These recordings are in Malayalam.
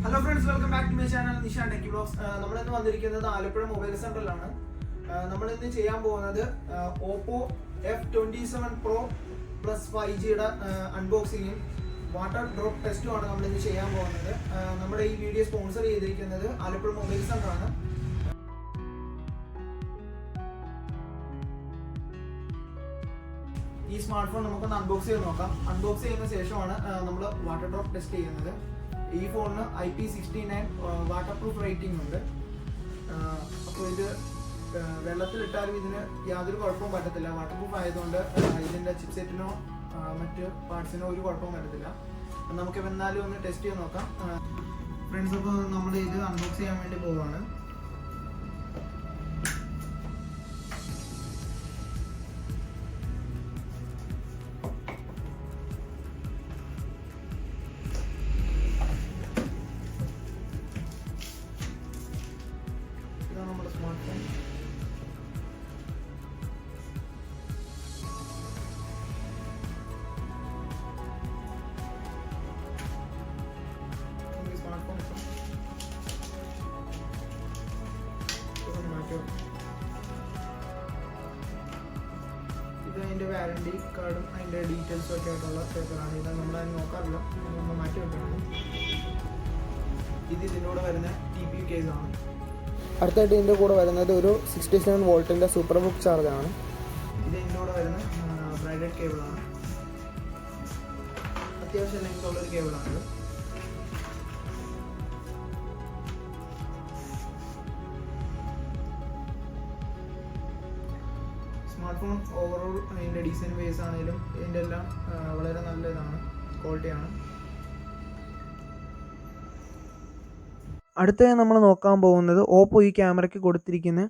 Hello friends, welcome back to my channel Nishan Tech Vlogs. നമ്മൾ ഇന്ന് വന്നിരിക്കുന്നത് ആലപ്പുഴ മൊബൈൽ സെന്ററിലാണ്. നമ്മൾ ഇന്ന് ചെയ്യാൻ പോകുന്നത് Oppo F27 Pro Plus 5Gയുടെ അൺബോക്സിങ്ങും വാട്ടർ ഡ്രോപ്പ് ടെസ്റ്റും ആണ് നമ്മൾ ഇന്ന് ചെയ്യാൻ പോകുന്നത്. നമ്മുടെ ഈ വീഡിയോ സ്പോൺസർ ചെയ്തിരിക്കുന്നത് ആലപ്പുഴ മൊബൈൽ സെന്ററാണ്. ഈ സ്മാർട്ട് ഫോൺ നമുക്കൊന്ന് അൺബോക്സ് ചെയ്ത് നോക്കാം. അൺബോക്സ് ചെയ്യുന്ന ശേഷമാണ് നമ്മൾ വാട്ടർ ഡ്രോപ്പ് ടെസ്റ്റ് ചെയ്യുന്നത്. ഈ ഫോണിന് IP69 വാട്ടർ പ്രൂഫ് റേറ്റിംഗ് ഉണ്ട്. അപ്പോൾ ഇത് വെള്ളത്തിലിട്ടാലും ഇതിന് യാതൊരു കുഴപ്പവും പറ്റത്തില്ല. വാട്ടർ പ്രൂഫ് ആയതുകൊണ്ട് ഇതിൻ്റെ ചിപ്സെറ്റിനോ മറ്റ് പാർട്സിനോ ഒരു കുഴപ്പവും പറ്റത്തില്ല. നമുക്ക് എന്നാലും ഒന്ന് ടെസ്റ്റ് ചെയ്ത് നോക്കാം ഫ്രണ്ട്സ്. അപ്പോൾ നമ്മൾ ഇത് അൺബോക്സ് ചെയ്യാൻ വേണ്ടി പോവുകയാണ്. നമ്മുടെ സ്മാർട്ട് ഫോൺ ഇത് അതിൻ്റെ വാറണ്ടി കാർഡും അതിൻ്റെ ഡീറ്റെയിൽസും ഒക്കെ ആയിട്ടുള്ള പേപ്പറാണ്. ഇത് നമ്മളതിന് നോക്കാറില്ല, നമ്മൾ മാറ്റി വെക്കണം. ഇത് ഇതിൻ്റെ കൂടെ വരുന്ന TP കേസാണ്. അടുത്തായിട്ട് ഇതിൻ്റെ കൂടെ വരുന്നത് ഒരു 67 വോൾട്ടിൻ്റെ സൂപ്പർ ബുക്ക് ചാർജാണ്. ഇത് ഇതിൻ്റെ കൂടെ വരുന്ന ബ്രാൻഡഡ് കേബിളാണ്. അത്യാവശ്യം ലെങ്ത് ഉള്ളൊരു കേബിളാണിത്. സ്മാർട്ട് ഫോൺ ഓവറോൾ അതിൻ്റെ ഡിസൈൻ ബേസ് ആണെങ്കിലും ഇതിൻ്റെ എല്ലാം വളരെ നല്ല ഇതാണ്, ക്വാളിറ്റിയാണ്. അടുത്തതായി നമ്മൾ നോക്കാൻ പോകുന്നത് ഓപ്പോ ഈ ക്യാമറയ്ക്ക് കൊടുത്തിരിക്കുന്ന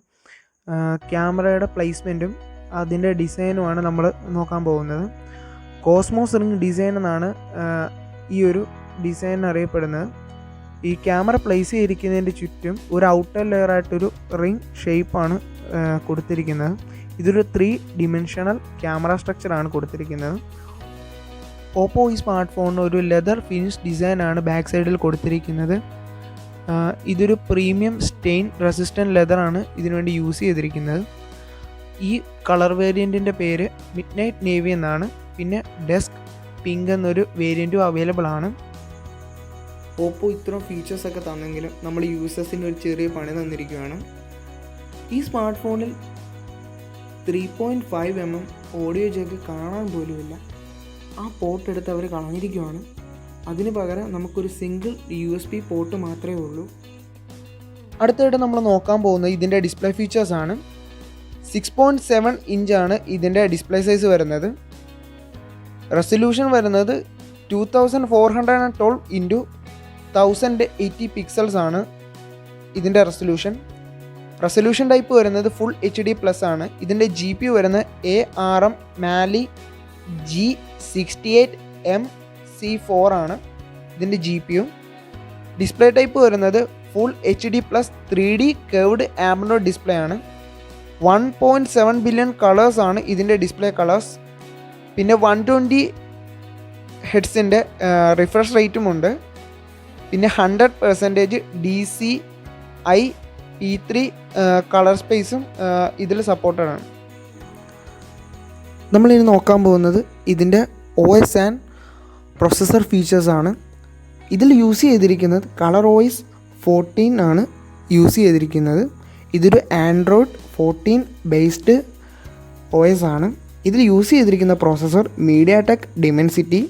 ക്യാമറയുടെ പ്ലേസ്മെൻറ്റും അതിൻ്റെ ഡിസൈനുമാണ് നമ്മൾ നോക്കാൻ പോകുന്നത്. കോസ്മോസ് റിംഗ് ഡിസൈൻ എന്നാണ് ഈ ഒരു ഡിസൈൻ അറിയപ്പെടുന്നത്. ഈ ക്യാമറ പ്ലേസ് ചെയ്തിരിക്കുന്നതിൻ്റെ ചുറ്റും ഒരു ഔട്ടർ ലെയറായിട്ടൊരു റിംഗ് ഷേപ്പാണ് കൊടുത്തിരിക്കുന്നത്. ഇതൊരു 3 ഡിമെൻഷണൽ ക്യാമറ സ്ട്രക്ചറാണ് കൊടുത്തിരിക്കുന്നത്. ഓപ്പോ ഈ സ്മാർട്ട് ഫോണിന് ഒരു ലെതർ ഫിനിഷ് ഡിസൈനാണ് ബാക്ക് സൈഡിൽ കൊടുത്തിരിക്കുന്നത്. ഇതൊരു പ്രീമിയം സ്റ്റെയിൻ റെസിസ്റ്റൻറ്റ് ലെതറാണ് ഇതിനുവേണ്ടി യൂസ് ചെയ്തിരിക്കുന്നത്. ഈ കളർ വേരിയൻറ്റിൻ്റെ പേര് മിഡ് നൈറ്റ് നേവി എന്നാണ്. പിന്നെ ഡെസ്ക് പിങ്ക് എന്നൊരു വേരിയൻറ്റും അവൈലബിൾ ആണ്. ഓപ്പോ ഇത്രയും ഫീച്ചേഴ്സൊക്കെ തന്നെങ്കിലും നമ്മൾ യൂസേഴ്സിന് ഒരു ചെറിയ പണി തന്നിരിക്കുകയാണ്. ഈ സ്മാർട്ട് ഫോണിൽ 3.5 mm ഓഡിയോ ജാക്ക് കാണാൻ പോലുമില്ല. ആ പോർട്ട് എടുത്ത് അവർ കളഞ്ഞിരിക്കുകയാണ്. അതിന് പകരം നമുക്കൊരു സിംഗിൾ USB പോർട്ട് മാത്രമേ ഉള്ളൂ. അടുത്തായിട്ട് നമ്മൾ നോക്കാൻ പോകുന്നത് ഇതിൻ്റെ ഡിസ്പ്ലേ ഫീച്ചേഴ്സാണ്. 6.7 ഇഞ്ചാണ് ഇതിൻ്റെ ഡിസ്പ്ലേ സൈസ് വരുന്നത്. റെസൊല്യൂഷൻ വരുന്നത് 2412 × 1080 പിക്സൽസ് ആണ് ഇതിൻ്റെ റെസൊല്യൂഷൻ ടൈപ്പ് വരുന്നത് ഫുൾ HD+ ആണ്. ഇതിൻ്റെ GPU വരുന്നത് ARM Mali G68MC4 ആണ് ഇതിൻ്റെ GPU. ഡിസ്പ്ലേ ടൈപ്പ് വരുന്നത് full HD+ 3D curved AMOLED display ആണ്. 1.7 ബില്യൺ കളേഴ്സ് ആണ് ഇതിൻ്റെ ഡിസ്പ്ലേ കളേഴ്സ്. പിന്നെ 120 ഹെഡ്സിൻ്റെ റിഫ്രഷ് റേറ്റും ഉണ്ട്. പിന്നെ 100% DCI-P3 കളർ സ്പേസും ഇതിൽ സപ്പോർട്ടഡ് ആണ്. നമ്മളിനി നോക്കാൻ പോകുന്നത് ഇതിൻ്റെ OS ആൻഡ് പ്രൊസസ്സർ ഫീച്ചേഴ്സാണ്. ഇതിൽ യൂസ് ചെയ്തിരിക്കുന്നത് ColorOS 14 ആണ് യൂസ് ചെയ്തിരിക്കുന്നത്. ഇതൊരു ആൻഡ്രോയിഡ് 14 ബേസ്ഡ് OS ആണ്. ഇതിൽ യൂസ് ചെയ്തിരിക്കുന്ന പ്രോസസ്സർ MediaTek Dimensity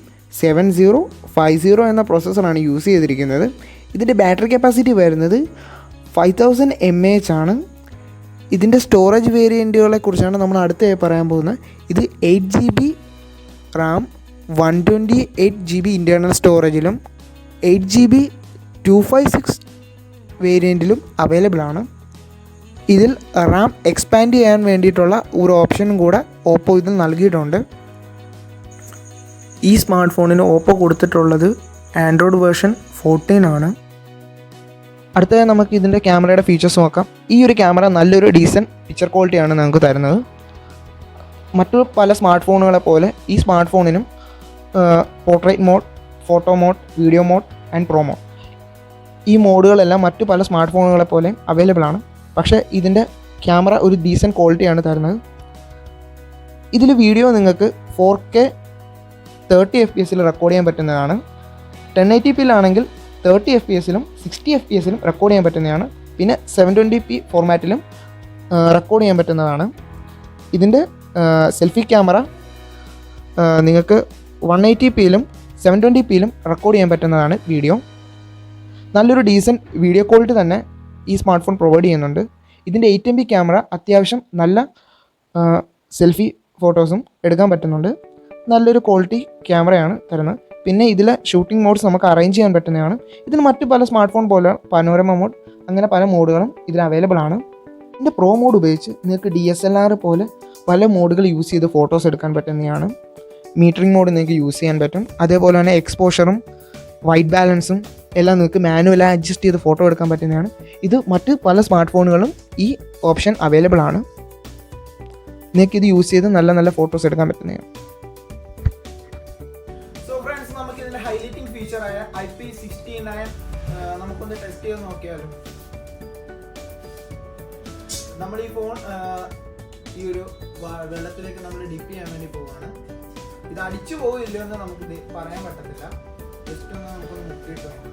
7050 എന്ന പ്രോസസ്സറാണ് യൂസ് ചെയ്തിരിക്കുന്നത്. ഇതിൻ്റെ ബാറ്ററി കപ്പാസിറ്റി വരുന്നത് 5000 mAh ആണ്. ഇതിൻ്റെ സ്റ്റോറേജ് വേരിയൻറ്റുകളെ കുറിച്ചാണ് നമ്മൾ അടുത്തായി പറയാൻ പോകുന്നത്. ഇത് 8GB RAM 128GB ഇൻറ്റേർണൽ സ്റ്റോറേജിലും 8GB 256 വേരിയൻറ്റിലും അവൈലബിൾ ആണ്. ഇതിൽ റാം എക്സ്പാൻഡ് ചെയ്യാൻ വേണ്ടിയിട്ടുള്ള ഒരു ഓപ്ഷനും കൂടെ ഓപ്പോ ഇതിൽ നൽകിയിട്ടുണ്ട്. ഈ സ്മാർട്ട് ഫോണിന് ഓപ്പോ കൊടുത്തിട്ടുള്ളത് ആൻഡ്രോയിഡ് വേർഷൻ 14 ആണ്. അടുത്തതായി നമുക്ക് ഇതിൻ്റെ ക്യാമറയുടെ ഫീച്ചേഴ്സ് നോക്കാം. ഈ ഒരു ക്യാമറ നല്ലൊരു ഡീസൻറ്റ് പിക്ചർ ക്വാളിറ്റിയാണ് നമുക്ക് തരുന്നത്. മറ്റു പല സ്മാർട്ട് ഫോണുകളെ പോലെ ഈ സ്മാർട്ട് ഫോണിനും portrait mode, photo mode, video mode and pro mode ഈ മോഡുകളെല്ലാം മറ്റു പല സ്മാർട്ട് ഫോണുകളെ പോലെ അവൈലബിൾ ആണ്. പക്ഷേ ഇതിൻ്റെ ക്യാമറ ഒരു ഡീസൻറ്റ് ക്വാളിറ്റിയാണ് തരുന്നത്. ഇതിൽ വീഡിയോ നിങ്ങൾക്ക് 4K 30 FPS റെക്കോർഡ് ചെയ്യാൻ പറ്റുന്നതാണ്. 1080p 30 FPS-ലും 60 FPS-ലും റെക്കോർഡ് ചെയ്യാൻ പറ്റുന്നതാണ്. പിന്നെ 720p ഫോർമാറ്റിലും റെക്കോർഡ് ചെയ്യാൻ പറ്റുന്നതാണ്. ഇതിൻ്റെ സെൽഫി ക്യാമറ നിങ്ങൾക്ക് 180p-ലും 720p-ലും റെക്കോർഡ് ചെയ്യാൻ പറ്റുന്നതാണ് വീഡിയോ. നല്ലൊരു ഡീസൻറ്റ് വീഡിയോ ക്വാളിറ്റി തന്നെ ഈ സ്മാർട്ട് ഫോൺ പ്രൊവൈഡ് ചെയ്യുന്നുണ്ട്. ഇതിൻ്റെ 8MP ക്യാമറ അത്യാവശ്യം നല്ല സെൽഫി ഫോട്ടോസും എടുക്കാൻ പറ്റുന്നുണ്ട്. നല്ലൊരു ക്വാളിറ്റി ക്യാമറയാണ് തരുന്നത്. പിന്നെ ഇതിലെ ഷൂട്ടിംഗ് മോഡ്സ് നമുക്ക് അറേഞ്ച് ചെയ്യാൻ പറ്റുന്നതാണ്. ഇതിന് മറ്റ് പല സ്മാർട്ട് ഫോൺ പോലെ പനോരമ മോഡ് അങ്ങനെ പല മോഡുകളും ഇതിൽ അവൈലബിൾ ആണ്. ഇതിൻ്റെ പ്രോ മോഡ് ഉപയോഗിച്ച് നിങ്ങൾക്ക് DSLR പോലെ പല മോഡുകൾ യൂസ് ചെയ്ത് ഫോട്ടോസ് എടുക്കാൻ പറ്റുന്നതാണ്. മീറ്ററിംഗ് മോഡ് നിങ്ങൾക്ക് യൂസ് ചെയ്യാൻ പറ്റും. അതേപോലെ തന്നെ എക്സ്പോഷറും വൈറ്റ് ബാലൻസും എല്ലാം നിങ്ങൾക്ക് മാനുവലായി അഡ്ജസ്റ്റ് ചെയ്ത് ഫോട്ടോ എടുക്കാൻ പറ്റുന്നതാണ്. ഇത് മറ്റ് പല സ്മാർട്ട് ഫോണുകളും ഈ ഓപ്ഷൻ അവൈലബിൾ ആണ്. നിങ്ങൾക്ക് ഇത് യൂസ് ചെയ്ത് നല്ല നല്ല ഫോട്ടോസ് എടുക്കാൻ പറ്റുന്നതാണ്. സോ ഫ്രണ്ട്സ്, നമുക്ക് ഇതിൻ്റെ ഹൈലൈറ്റിംഗ് ഫീച്ചറായ IP69 നമുക്കൊന്ന് ടെസ്റ്റ് ചെയ്ത് നോക്കിയാലും. നമ്മൾ ഈ ഫോൺ ഈ ഒരു വെള്ളത്തിലേക്ക് നമ്മൾ ഡിപ്പ് ചെയ്യാൻ വേണ്ടി പോവുകയാണ്. ഇത് അടിച്ചു പോകില്ല എന്ന് നമുക്ക് പറയാൻ പറ്റത്തില്ല. ജസ്റ്റ് ഒന്ന് നമുക്കൊന്ന് മുക്കിയിട്ട് നോക്കാം.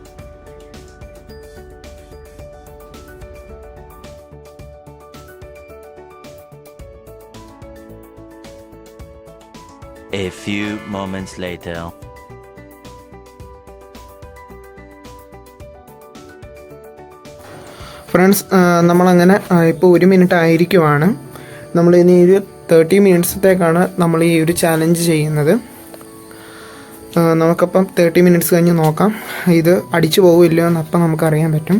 A few moments later. Friends, നമ്മളങ്ങനെ ഇപ്പോൾ 1 മിനിറ്റ് ആയിരിക്കുവാണ്. നമ്മൾ ഇനി ഒരു 30 മിനിറ്റ്സത്തേക്കാണ് നമ്മൾ ഈ ഒരു ചാലഞ്ച് ചെയ്യുന്നത്. നമുക്കപ്പം 30 മിനിറ്റ്സ് കഴിഞ്ഞ് നോക്കാം ഇത് അടിച്ചു പോകില്ലയോ എന്ന് അപ്പം നമുക്കറിയാൻ പറ്റും.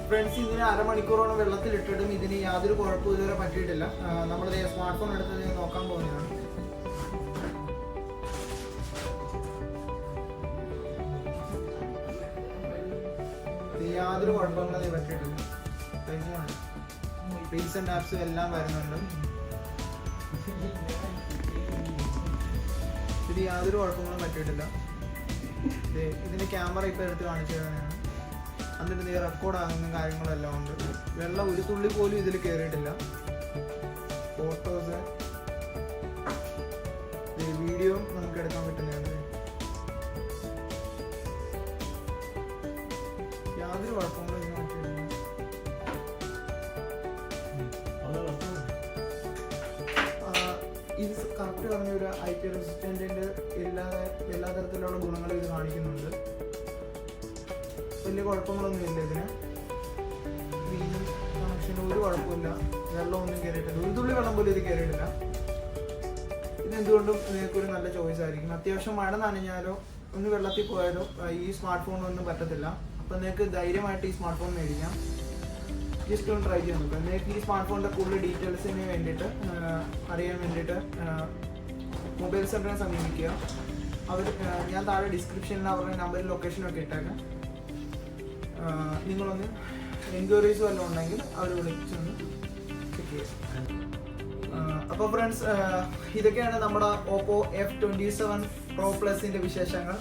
ഫ്രണ്ട്സ്, ഇതിന് അരമണിക്കൂറോളം വെള്ളത്തിലിട്ടിട്ടും ഇതിന് യാതൊരു കുഴപ്പവും ഇതുവരെ പറ്റിയിട്ടില്ല. നമ്മൾ സ്മാർട്ട് ഫോൺ എടുത്തത് നോക്കാൻ പോകുന്നതാണ്. യാതൊരു കുഴപ്പങ്ങളും പറ്റിയിട്ടില്ല. റീസെന്റ് ആപ്സ് എല്ലാം വരുന്നുണ്ട്. ഇത് യാതൊരു കുഴപ്പങ്ങളും പറ്റിയിട്ടില്ല. ഇതിന്റെ ക്യാമറ ഇപ്പൊ എടുത്ത് കാണിച്ചു തന്നെയാണ്. എന്നിട്ട് ഇത് റെക്കോർഡ് ആകുന്ന കാര്യങ്ങളെല്ലാം ഉണ്ട്. വെള്ളം ഒരു തുള്ളി പോലും ഇതിൽ കയറിയിട്ടില്ല. ഫോട്ടോസ് വീഡിയോ നമുക്ക് എടുക്കാൻ പറ്റുന്നതാണ്. യാതൊരു കുഴപ്പങ്ങളും ഇതിന് പറ്റിയിട്ടില്ല. ഇത് കറക്റ്റ് പറഞ്ഞ ഒരു IP റെസിസ്റ്റൻറ്റിൻ്റെ എല്ലാ തരത്തിലുള്ള ഗുണങ്ങളും ഇത് കാണിക്കുന്നുണ്ട്. വലിയ കുഴപ്പങ്ങളൊന്നും ഇല്ല ഇതിന്. കണക്ഷന് ഒരു കുഴപ്പമില്ല. വെള്ളമൊന്നും കയറിയിട്ടില്ല. ഒരു തുള്ളി വെള്ളം പോലും ഇത് കയറിയിട്ടില്ല. ഇതെന്തുകൊണ്ടും നിങ്ങൾക്കൊരു നല്ല ചോയ്സ് ആയിരിക്കും. അത്യാവശ്യം മഴ നനഞ്ഞാലോ ഒന്ന് വെള്ളത്തിൽ പോയാലോ ഈ സ്മാർട്ട് ഫോണൊന്നും പറ്റത്തില്ല. അപ്പം നിങ്ങൾക്ക് ധൈര്യമായിട്ട് ഈ സ്മാർട്ട് ഫോൺ മേടിക്കാം. ജസ്റ്റ് ഒന്ന് ട്രൈ ചെയ്യാൻ നോക്കാം. നിങ്ങൾക്ക് ഈ സ്മാർട്ട് ഫോണിൻ്റെ കൂടുതൽ ഡീറ്റെയിൽസിന് വേണ്ടിയിട്ട് അറിയാൻ വേണ്ടിയിട്ട് മൊബൈൽ സെൻ്ററിനെ സമീപിക്കുക. ഞാൻ താഴെ ഡിസ്ക്രിപ്ഷനിൽ അവരുടെ നമ്പറിൽ ലൊക്കേഷനൊക്കെ ഇട്ടേക്കാം. നിങ്ങളൊന്ന് എൻക്വയറീസ് വല്ലതും ഉണ്ടെങ്കിൽ അവർ വിളിച്ചൊന്ന് ചെക്ക് ചെയ്യാം. അപ്പോൾ ഫ്രണ്ട്സ്, ഇതൊക്കെയാണ് നമ്മുടെ ഓപ്പോ F27 Pro Plusൻ്റെ വിശേഷങ്ങൾ.